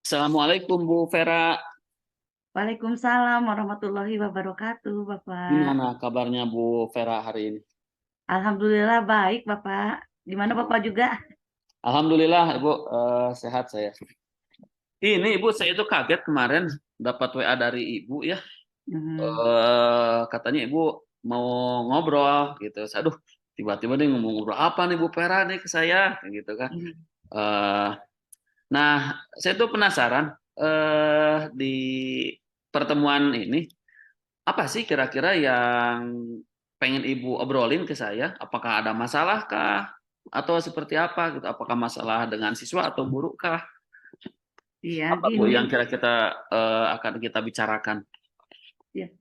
Assalamualaikum Bu Vera. Waalaikumsalam warahmatullahi wabarakatuh, Bapak. Gimana kabarnya Bu Vera hari ini? Alhamdulillah baik, Bapak. Gimana Bapak juga? Alhamdulillah Ibu, sehat saya. Ini Ibu, saya itu kaget kemarin dapat WA dari Ibu ya. Hmm. Katanya Ibu mau ngobrol gitu. Aduh, tiba-tiba dia ngomong ngobrol apa nih Bu Vera nih ke saya kayak gitu kan. Hmm. Eh, nah, saya tuh penasaran di pertemuan ini apa sih kira-kira yang pengen Ibu obrolin ke saya? Apakah ada masalah kah? Atau seperti apa gitu? Apakah masalah dengan siswa atau guru kah? Iya, Apa Bu gini. yang kira-kira akan kita bicarakan? Ya.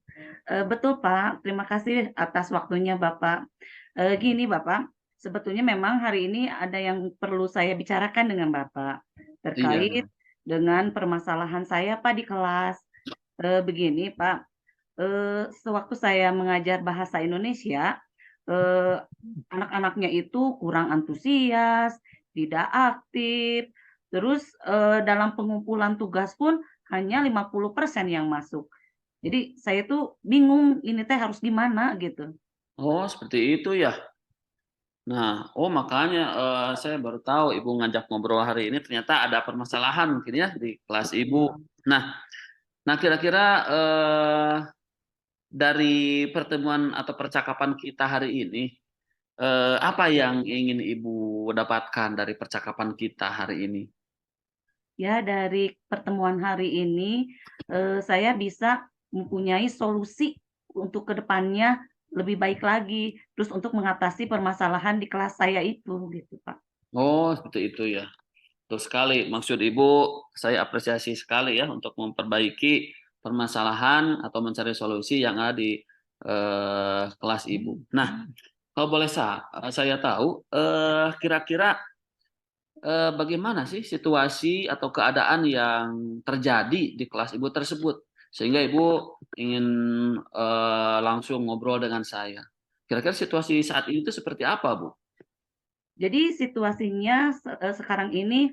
Betul, Pak. Terima kasih atas waktunya, Bapak. Gini, Bapak. Sebetulnya memang hari ini ada yang perlu saya bicarakan dengan Bapak Iya. terkait dengan permasalahan saya, Pak, di kelas. Begini, Pak. Sewaktu saya mengajar bahasa Indonesia, eee, anak-anaknya itu kurang antusias, tidak aktif, terus, dalam pengumpulan tugas pun hanya 50% yang masuk. Jadi saya tuh bingung ini teh harus gimana gitu. Oh, seperti itu ya. Nah, oh makanya saya baru tahu Ibu ngajak ngobrol hari ini ternyata ada permasalahan mungkin ya di kelas Ibu. Iya. Nah, kira-kira dari pertemuan atau percakapan kita hari ini, apa yang ingin Ibu dapatkan dari percakapan kita hari ini? Ya, dari pertemuan hari ini, saya bisa mempunyai solusi untuk ke depannya lebih baik lagi, terus untuk mengatasi permasalahan di kelas saya itu, gitu, Pak. Oh, seperti itu ya. Betul sekali. Maksud Ibu, saya apresiasi sekali ya untuk memperbaiki permasalahan atau mencari solusi yang ada di kelas Ibu. Nah, kalau boleh saya tahu, kira-kira bagaimana sih situasi atau keadaan yang terjadi di kelas Ibu tersebut sehingga Ibu ingin langsung ngobrol dengan saya. Kira-kira situasi saat ini itu seperti apa, Bu? Jadi situasinya sekarang ini,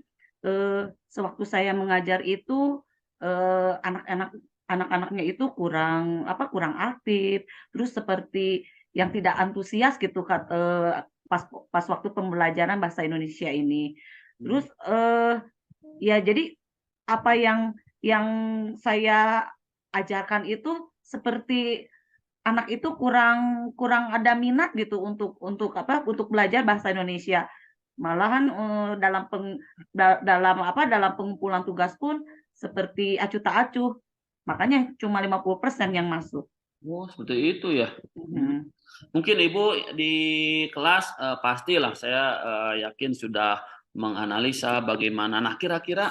sewaktu saya mengajar itu, anak-anaknya itu kurang, apa, kurang aktif, terus seperti yang tidak antusias gitu pas pas waktu pembelajaran bahasa Indonesia ini. Terus, ya jadi apa yang saya ajarkan itu seperti anak itu kurang kurang ada minat gitu untuk apa, untuk belajar bahasa Indonesia. Malahan, dalam apa, dalam pengumpulan tugas pun seperti acuh tak acuh, makanya cuma 50% yang masuk. Oh, seperti itu ya. Hmm. Mhm. Mungkin Ibu di kelas pastilah saya yakin sudah menganalisa bagaimana. Nah, kira-kira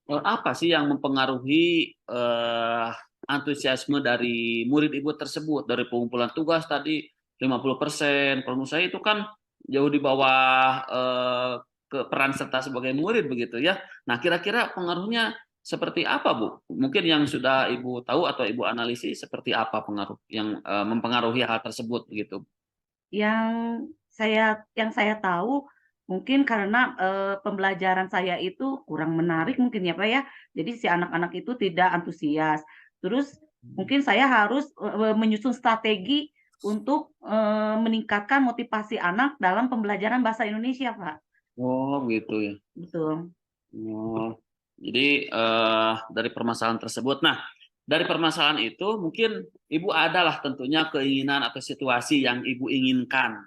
apa sih yang mempengaruhi antusiasme dari murid Ibu tersebut dari pengumpulan tugas tadi 50%. Kalau menurut saya itu kan jauh di bawah ke peran serta sebagai murid begitu ya. Nah, kira-kira pengaruhnya seperti apa, Bu? Mungkin yang sudah Ibu tahu atau Ibu analisis seperti apa pengaruh yang mempengaruhi hal tersebut begitu. Yang yang saya tahu mungkin karena, pembelajaran saya itu kurang menarik mungkin ya, Pak, ya. Jadi si anak-anak itu tidak antusias. Terus mungkin saya harus, menyusun strategi untuk, meningkatkan motivasi anak dalam pembelajaran bahasa Indonesia, Pak. Oh, gitu ya. Betul. Oh, jadi dari permasalahan tersebut. Nah, dari permasalahan itu mungkin Ibu adalah tentunya keinginan atau situasi yang Ibu inginkan.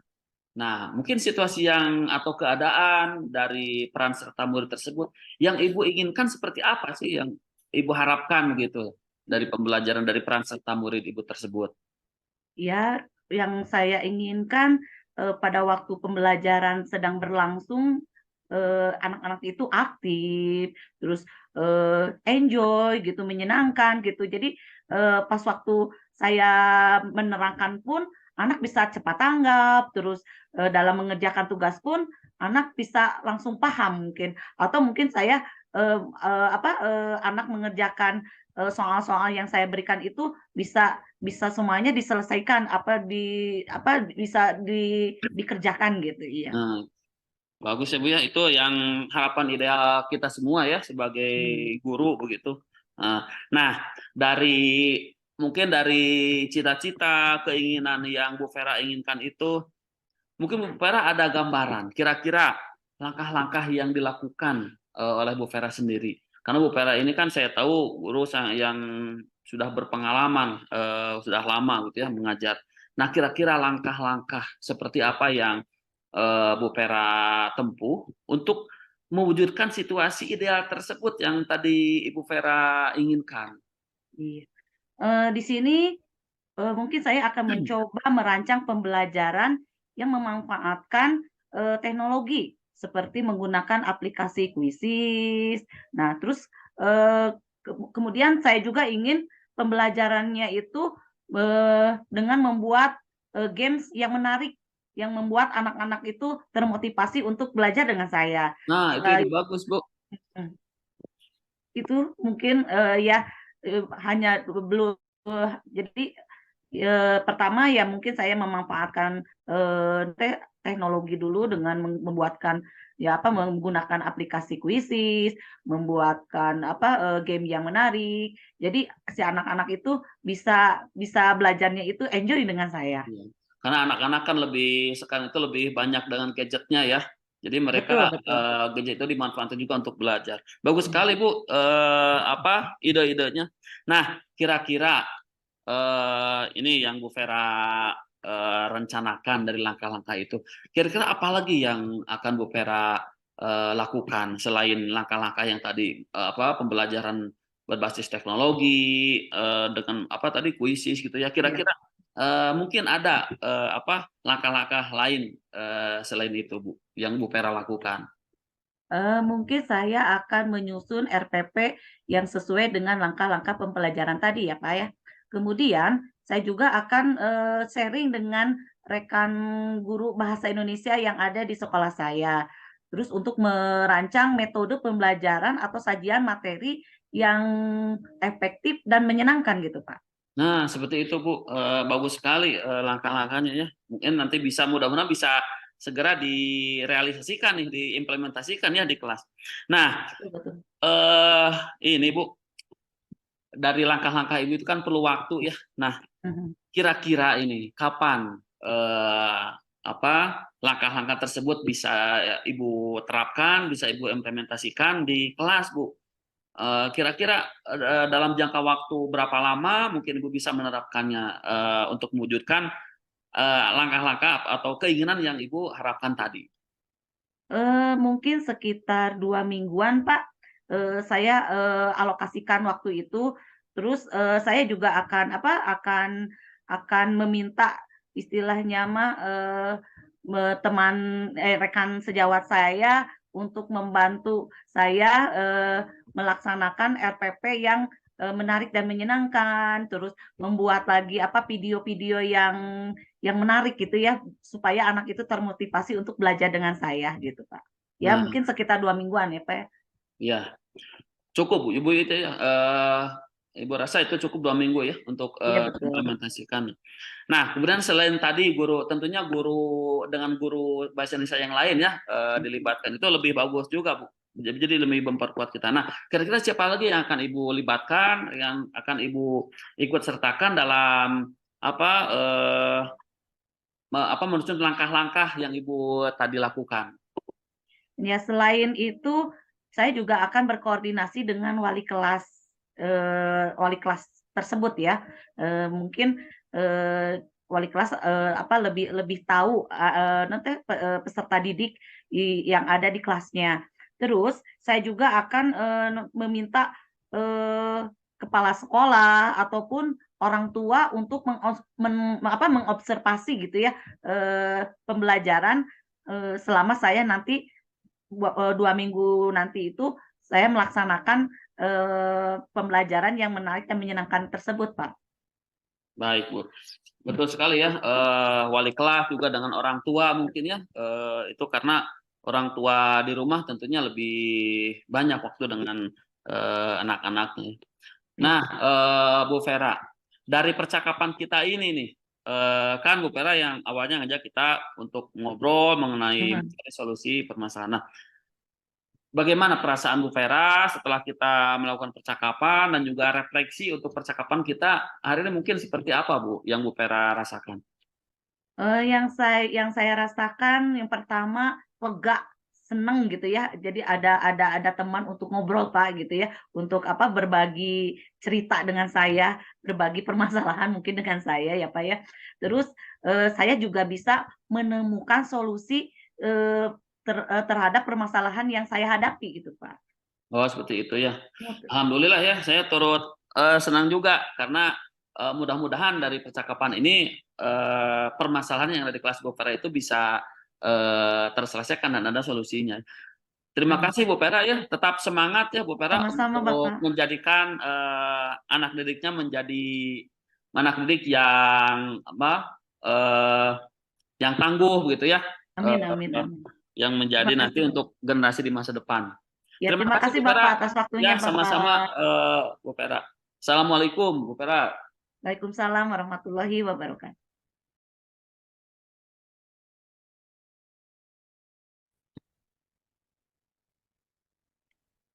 Nah, mungkin situasi yang atau keadaan dari peran serta murid tersebut yang Ibu inginkan seperti apa sih yang Ibu harapkan gitu dari pembelajaran dari peran serta murid Ibu tersebut? Ya, yang saya inginkan, pada waktu pembelajaran sedang berlangsung, anak-anak itu aktif, terus, enjoy gitu, menyenangkan gitu. Jadi, pas waktu saya menerangkan pun, anak bisa cepat tanggap, terus, dalam mengerjakan tugas pun, anak bisa langsung paham mungkin. Atau mungkin saya, apa, anak mengerjakan, soal-soal yang saya berikan itu bisa bisa semuanya diselesaikan, apa, bisa dikerjakan gitu, iya. Nah, Bagus ya Bu ya, itu yang harapan ideal kita semua ya sebagai Hmm. guru begitu. Nah, dari mungkin dari cita-cita, keinginan yang Bu Vera inginkan itu, mungkin Bu Vera ada gambaran kira-kira langkah-langkah yang dilakukan oleh Bu Vera sendiri. Karena Bu Vera ini kan saya tahu guru yang sudah berpengalaman, sudah lama gitu ya mengajar. Nah, kira-kira langkah-langkah seperti apa yang Bu Vera tempuh untuk mewujudkan situasi ideal tersebut yang tadi Ibu Vera inginkan. Iya. Di sini mungkin saya akan mencoba merancang pembelajaran yang memanfaatkan teknologi seperti menggunakan aplikasi kuisis. Nah, terus kemudian saya juga ingin pembelajarannya itu dengan membuat games yang menarik, yang membuat anak-anak itu termotivasi untuk belajar dengan saya. Nah, itu ide Selain bagus, Bu. itu mungkin ya hanya belum jadi pertama ya mungkin saya memanfaatkan teknologi dulu dengan membuatkan ya apa menggunakan aplikasi kuisis, membuatkan apa game yang menarik. Jadi si anak-anak itu bisa bisa belajarnya itu enjoy dengan saya. Iya. Karena anak-anak kan lebih sekarang itu lebih banyak dengan gadgetnya ya. Jadi Betul, mereka betul. gadget itu dimanfaatkan juga untuk belajar. Bagus Hmm. sekali Bu, apa ide-idenya. Nah, kira-kira ini yang Bu Vera rencanakan dari langkah-langkah itu. Kira-kira apa lagi yang akan Bu Vera lakukan selain langkah-langkah yang tadi apa pembelajaran berbasis teknologi dengan apa tadi kuisis gitu ya. Iya. Kira-kira mungkin ada apa langkah-langkah lain selain itu Bu yang Bu Vera lakukan. Mungkin saya akan menyusun RPP yang sesuai dengan langkah-langkah pembelajaran tadi ya, Pak, ya. Kemudian saya juga akan, sharing dengan rekan guru bahasa Indonesia yang ada di sekolah saya. Terus untuk merancang metode pembelajaran atau sajian materi yang efektif dan menyenangkan gitu, Pak. Nah, seperti itu Bu, bagus sekali langkah-langkahnya ya. Mungkin nanti bisa mudah-mudahan bisa segera direalisasikan nih, diimplementasikan ya di kelas. Nah, Betul, betul. eh ini Bu, dari langkah-langkah Ibu itu kan perlu waktu ya. Nah, Mhm. kira-kira ini kapan apa langkah-langkah tersebut bisa Ibu terapkan, bisa Ibu implementasikan di kelas, Bu? Kira-kira dalam jangka waktu berapa lama mungkin Ibu bisa menerapkannya untuk mewujudkan langkah-langkah atau keinginan yang Ibu harapkan tadi? Mungkin sekitar 2 mingguan, Pak, saya, alokasikan waktu itu. Terus, saya juga akan apa, akan meminta istilahnya mah, teman rekan sejawat saya untuk membantu saya, melaksanakan RPP yang, menarik dan menyenangkan. Terus membuat lagi apa, video-video yang menarik gitu ya, supaya anak itu termotivasi untuk belajar dengan saya gitu, Pak. Ya Nah, mungkin sekitar 2 mingguan ya, Pak, ya. ya cukup Bu, Ibu itu ya, Ibu rasa itu cukup 2 minggu ya untuk Iya betul. implementasikan. Nah, kemudian selain tadi guru, tentunya guru dengan guru bahasa Indonesia yang lain ya dilibatkan itu lebih bagus juga Bu. Jadi lebih memperkuat kita. Nah, kira-kira siapa lagi yang akan Ibu libatkan, yang akan Ibu ikut sertakan dalam apa apa menyusun langkah-langkah yang Ibu tadi lakukan? Ya selain itu, saya juga akan berkoordinasi dengan wali kelas tersebut ya. Mungkin, wali kelas, apa, lebih lebih tahu, nanti peserta didik yang ada di kelasnya. Terus saya juga akan, meminta, kepala sekolah ataupun orang tua untuk mengobservasi gitu ya, pembelajaran, selama saya nanti 2 minggu nanti itu saya melaksanakan, pembelajaran yang menarik dan menyenangkan tersebut, Pak. Baik, Bu. Betul sekali ya, wali kelas juga dengan orang tua mungkin ya, itu karena orang tua di rumah tentunya lebih banyak waktu dengan anak-anaknya. Nah, Iya. Bu Vera, dari percakapan kita ini nih, kan Bu Vera yang awalnya ngajak kita untuk ngobrol mengenai Mhm. mencari solusi permasalahan. Nah, bagaimana perasaan Bu Vera setelah kita melakukan percakapan dan juga refleksi untuk percakapan kita hari ini mungkin seperti apa Bu yang Bu Vera rasakan? Yang saya rasakan yang pertama lega, seneng gitu ya. Jadi ada teman untuk ngobrol Pak gitu ya, untuk apa, berbagi cerita dengan saya, berbagi permasalahan mungkin dengan saya ya Pak ya. Terus, saya juga bisa menemukan solusi, terhadap permasalahan yang saya hadapi gitu Pak. Oh, seperti itu ya. Mut Alhamdulillah ya, saya turut senang juga karena mudah-mudahan dari percakapan ini permasalahan yang ada di kelas Bu Vera itu bisa terselesaikan dan ada solusinya. Terima Amin. kasih Bu Vera ya, tetap semangat ya Bu Vera Sama-sama untuk Bapak. menjadikan anak didiknya menjadi anak didik yang apa eh, yang tangguh gitu ya, Amin amin amin. yang menjadi Terima nanti kasih. untuk generasi di masa depan. Ya Terima terima kasih kasih Bu Bapak Vera. atas waktunya Ya, sama-sama Bapak. Bu Vera. Assalamualaikum Bu Vera. Waalaikumsalam warahmatullahi wabarakatuh.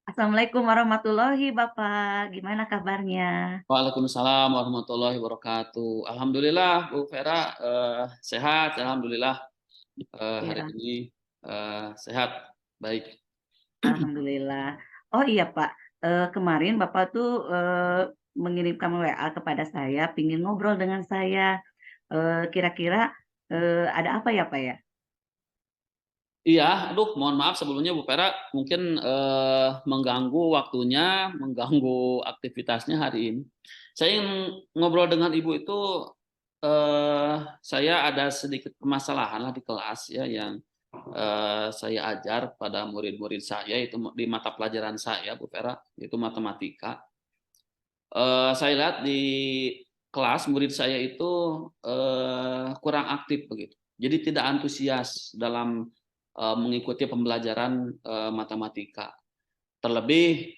Assalamualaikum warahmatullahi Bapak, gimana kabarnya? Waalaikumsalam warahmatullahi wabarakatuh. Alhamdulillah Bu Vera sehat. Alhamdulillah hari Ya, ini sehat. Baik. alhamdulillah. Oh iya Pak, kemarin Bapak tuh mengirimkan WA kepada saya, pingin ngobrol dengan saya. Kira-kira ada apa ya Pak ya? Iya, aduh, mohon maaf sebelumnya Bu Vera mungkin mengganggu waktunya, mengganggu aktivitasnya hari ini. Saya ingin ngobrol dengan Ibu itu, saya ada sedikit permasalahan lah di kelas ya yang saya ajar pada murid-murid saya itu di mata pelajaran saya Bu Vera, itu matematika. Saya lihat di kelas murid saya itu kurang aktif begitu. Jadi tidak antusias dalam mengikuti pembelajaran matematika. Terlebih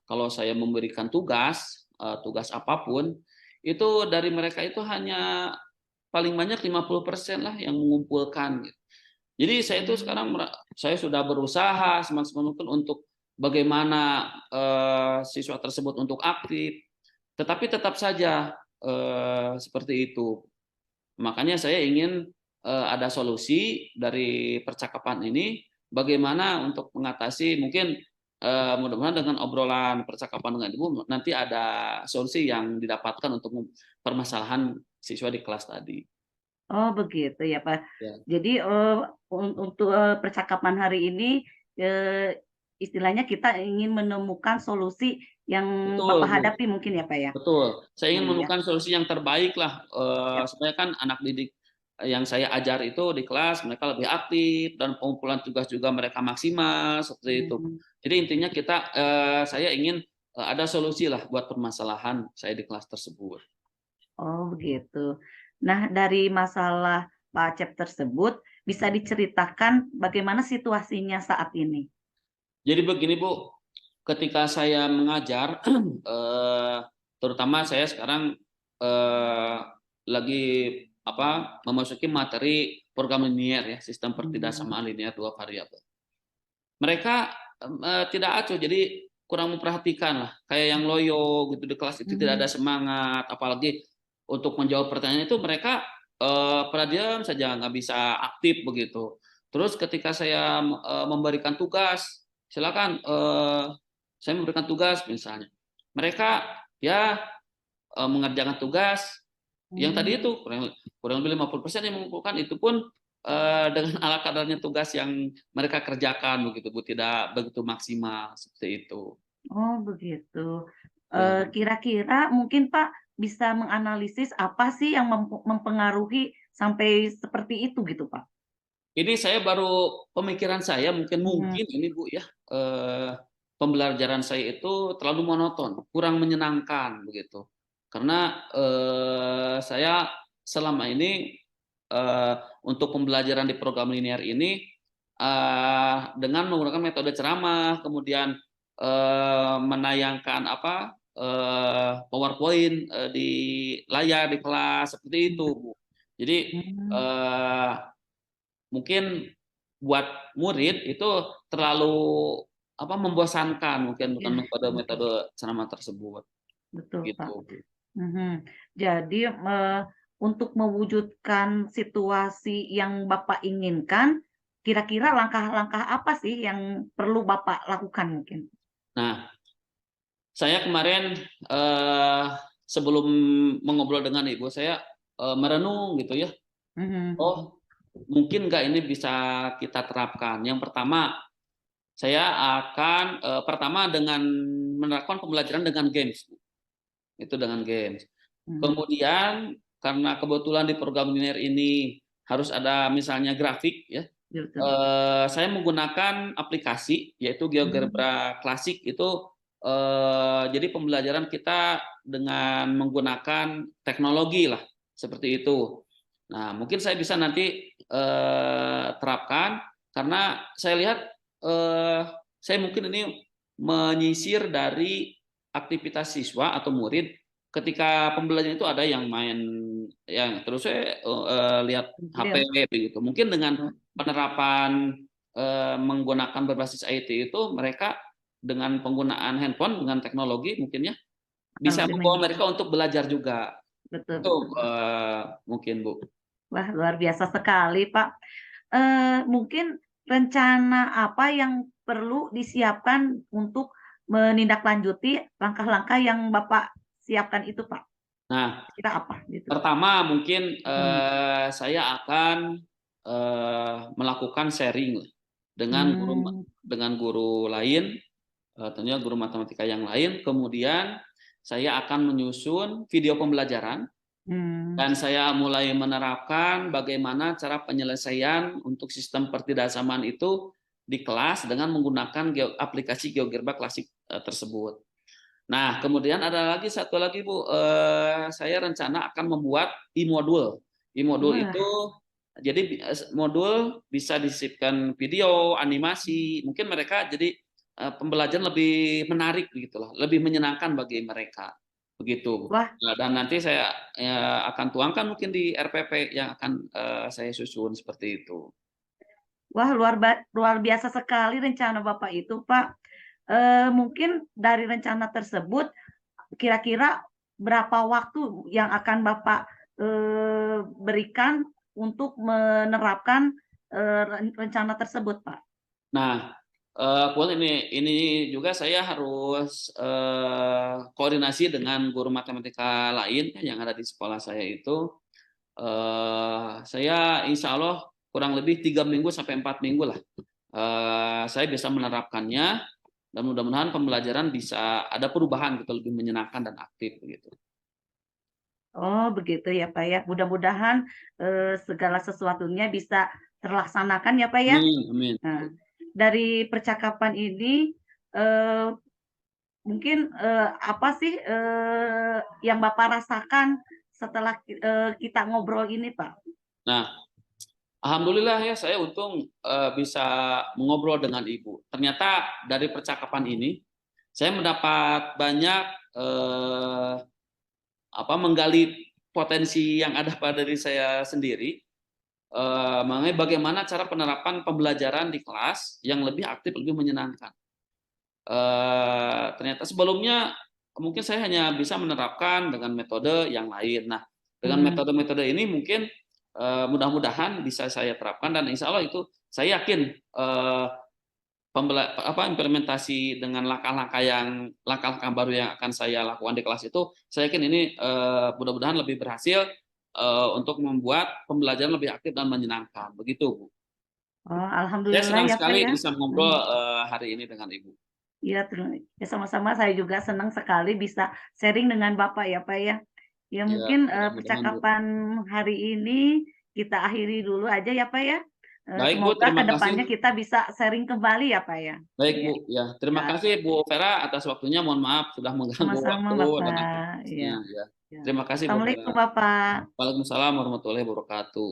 kalau saya memberikan tugas apapun itu dari mereka itu hanya paling banyak 50% lah yang mengumpulkan gitu. Jadi saya itu sekarang saya sudah berusaha semaksimal mungkin untuk bagaimana siswa tersebut untuk aktif, tetapi tetap saja seperti itu. Makanya saya ingin ada solusi dari percakapan ini, bagaimana untuk mengatasi mungkin mudah-mudahan dengan obrolan percakapan dengan Ibu nanti ada solusi yang didapatkan untuk permasalahan siswa di kelas tadi. Oh begitu ya Pak. Ya, Jadi untuk percakapan hari ini eh, istilahnya kita ingin menemukan solusi yang betul, Bapak Bu. hadapi mungkin ya Pak ya? Betul. Saya Oh ingin iya, menemukan solusi yang terbaik lah siap. supaya kan anak didik yang saya ajar itu di kelas mereka lebih aktif dan pengumpulan tugas juga mereka maksimal seperti itu. Hmm. Jadi intinya saya ingin ada solusi lah buat permasalahan saya di kelas tersebut. Oh begitu. Nah dari masalah Pak Acep tersebut bisa diceritakan bagaimana situasinya saat ini? Jadi begini Bu, ketika saya mengajar, terutama saya sekarang lagi memasuki materi program linier ya, sistem Hmm. pertidaksamaan linear dua variabel. Mereka tidak acuh, jadi kurang memperhatikan lah, kayak yang loyo gitu di kelas itu tidak ada Hmm. semangat, apalagi untuk menjawab pertanyaan itu mereka pada diam saja, nggak bisa aktif begitu. Terus ketika saya memberikan tugas, silakan saya memberikan tugas misalnya, mereka ya mengerjakan tugas yang tadi Hmm. itu kurang kurang lebih 50% yang mengumpulkan itu pun dengan ala kadarnya tugas yang mereka kerjakan begitu Bu, tidak begitu maksimal seperti itu. Oh begitu. Ya. Kira-kira mungkin Pak bisa menganalisis apa sih yang mempengaruhi sampai seperti itu gitu Pak? Ini saya baru pemikiran saya mungkin Hmm. mungkin ini Bu ya, pembelajaran saya itu terlalu monoton, kurang menyenangkan begitu. Karena saya selama ini eh, untuk pembelajaran di program linear ini dengan menggunakan metode ceramah, kemudian menayangkan PowerPoint di layar di kelas seperti itu, Bu. Jadi Hmm, eh, mungkin buat murid itu terlalu membosankan mungkin ya, bukan metode-metode ceramah tersebut betul, Pak. gitu. Mhm. Jadi, untuk mewujudkan situasi yang Bapak inginkan, kira-kira langkah-langkah apa sih yang perlu Bapak lakukan mungkin? Nah, saya kemarin sebelum mengobrol dengan Ibu, saya merenung gitu ya. Mhm. Oh, mungkin nggak ini bisa kita terapkan. Yang pertama, saya akan pertama dengan menerapkan pembelajaran dengan games. Itu dengan games. Mhm. Kemudian karena kebetulan di program linear ini harus ada misalnya grafik ya, Betul. saya menggunakan aplikasi yaitu Mmm, GeoGebra Classic itu jadi pembelajaran kita dengan menggunakan teknologi lah seperti itu. Nah, mungkin saya bisa nanti terapkan karena saya lihat eh, saya mungkin ini menyisir dari aktivitas siswa atau murid ketika pembelajaran itu ada yang main yang terus saya lihat HP iya, begitu. Mungkin dengan betul. penerapan menggunakan berbasis IT itu mereka dengan penggunaan handphone dengan teknologi mungkin ya Akan bisa lebih membawa menyenangkan. mereka untuk belajar juga. Betul, Itu betul, Pak. mungkin Bu. Wah, luar biasa sekali, Pak. Mungkin rencana apa yang perlu disiapkan untuk menindaklanjuti langkah-langkah yang Bapak siapkan itu, Pak? Nah, Kira apa gitu? pertama mungkin Mhm. saya akan melakukan sharing Mmm, dengan guru lain, tentunya guru matematika yang lain. Kemudian saya akan menyusun video pembelajaran mmm, dan saya mulai menerapkan bagaimana cara penyelesaian untuk sistem pertidaksamaan itu di kelas dengan menggunakan aplikasi GeoGebra Classic tersebut. Nah, kemudian ada lagi satu lagi Bu, saya rencana akan membuat e-modul. E-modul wah, itu jadi modul bisa disisipkan video, animasi, mungkin mereka jadi pembelajaran lebih menarik gitu loh, lebih menyenangkan bagi mereka. Begitu, Bu. wah, Nah, dan nanti saya akan tuangkan mungkin di RPP yang akan saya susun seperti itu. wah, luar biasa sekali rencana Bapak itu, Pak. Mungkin dari rencana tersebut kira-kira berapa waktu yang akan Bapak, berikan untuk menerapkan, rencana tersebut, Pak? Nah, kemudian ini juga saya harus koordinasi dengan guru matematika lain ya, yang ada di sekolah saya itu. Saya insya Allah kurang lebih 3 minggu sampai 4 minggu lah. Saya bisa menerapkannya dan mudah-mudahan pembelajaran bisa ada perubahan gitu lebih menyenangkan dan aktif begitu. Oh, begitu ya, Pak, ya. Mudah-mudahan, segala sesuatunya bisa terlaksanakan ya, Pak, ya. Amin, amin. Nah, dari percakapan ini, eee, mungkin, apa sih, yang Bapak rasakan setelah kita ngobrol ini, Pak? Nah, alhamdulillah ya saya untung bisa mengobrol dengan Ibu. Ternyata dari percakapan ini saya mendapat banyak menggali potensi yang ada pada diri saya sendiri mengenai bagaimana cara penerapan pembelajaran di kelas yang lebih aktif, lebih menyenangkan. Ternyata sebelumnya mungkin saya hanya bisa menerapkan dengan metode yang lain. Nah, dengan Mmm, metode-metode ini mungkin mudah-mudahan bisa saya terapkan dan insya Allah itu saya yakin implementasi dengan langkah-langkah baru yang akan saya lakukan di kelas itu, saya yakin ini mudah-mudahan lebih berhasil untuk membuat pembelajaran lebih aktif dan menyenangkan. Begitu, Bu. oh, Saya alhamdulillah senang ya, Pak, sekali ya. bisa Mhm. ngobrol hari ini dengan Ibu. Iya, ya sama-sama saya juga senang sekali bisa sharing dengan Bapak ya, Pak, ya. Ya Ya, mungkin, mudah-mudahan, Bu. percakapan hari ini kita akhiri dulu aja ya, Pak, ya. Baik, Bu, Semoga ke terima depannya kasih. kita bisa sharing kembali ya, Pak, ya. Baik, Iya, Bu. Ya, terima ya, kasih Bu Vera atas waktunya. Mohon maaf sudah mengganggu sama-sama waktu dan Bapak, iya, aktivitasnya. Ya. ya. Terima kasih Bu Assalamualaikum Vera. Bapak. Waalaikumsalam warahmatullahi wabarakatuh.